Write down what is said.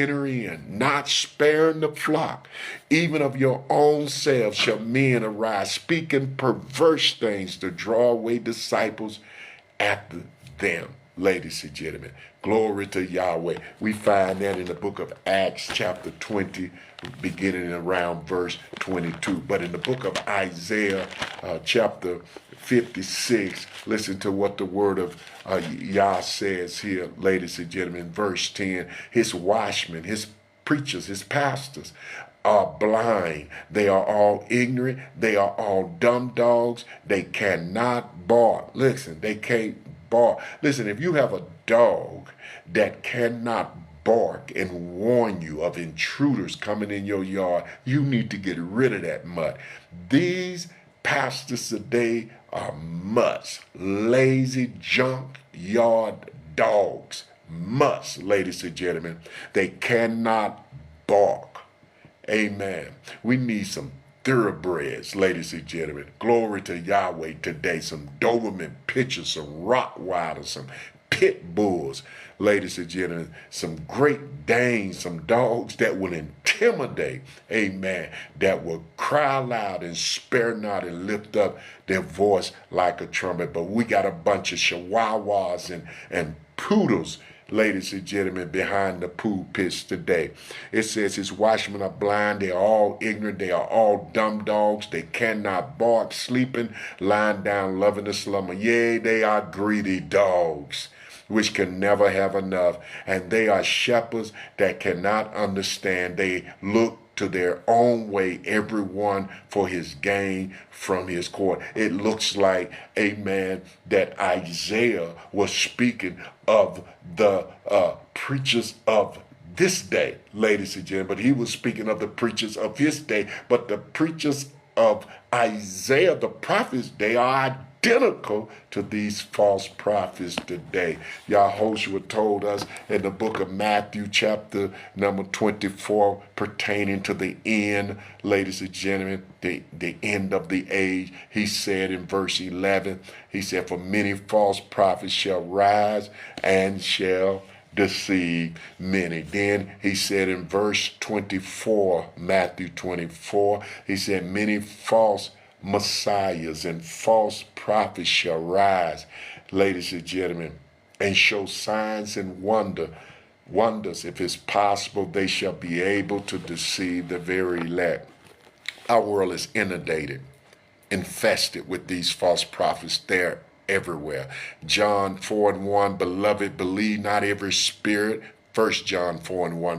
enter in, not sparing the flock. Even of your own selves shall men arise, speaking perverse things to draw away disciples after them. Ladies and gentlemen, glory to Yahweh. We find that in the book of Acts chapter 20, beginning around verse 22. But in the book of Isaiah chapter 56, listen to what the word of Yah says here, ladies and gentlemen, verse 10. His watchmen, his preachers, his pastors are blind. They are all ignorant. They are all dumb dogs. They cannot bark. Listen, they can't bark. Listen, if you have a dog that cannot bark and warn you of intruders coming in your yard, you need to get rid of that mutt. These pastors today are mutts, lazy junk yard dogs, mutts, ladies and gentlemen. They cannot bark. Amen. We need some thoroughbreds, ladies and gentlemen. Glory to Yahweh today. Some Doberman pitchers, some Rottweilers, some pit bulls, ladies and gentlemen. Some Great Danes, some dogs that will intimidate, amen, that will cry loud and spare not and lift up their voice like a trumpet. But we got a bunch of chihuahuas and poodles, ladies and gentlemen, behind the pulpits today. It says his watchmen are blind, they are all ignorant, they are all dumb dogs, they cannot bark, sleeping, lying down, loving the slumber. Yea, they are greedy dogs, which can never have enough, and they are shepherds that cannot understand. They look to their own way, everyone for his gain from his court. It looks like, amen, that Isaiah was speaking of the preachers of this day, ladies and gentlemen, but he was speaking of the preachers of his day. But the preachers of Isaiah, the prophets, they are identical to these false prophets today. Yahushua told us in the book of Matthew chapter number 24 pertaining to the end, ladies and gentlemen, the end of the age. He said in verse 11, he said, for many false prophets shall rise and shall deceive many. Then he said in verse 24, Matthew 24, he said, many false messiahs and false prophets shall rise, ladies and gentlemen, and show signs and wonders. If it's possible, they shall be able to deceive the very elect. Our world is inundated, infested with these false prophets. They're everywhere. John 4:1, beloved, believe not every spirit. 1 John 4:1.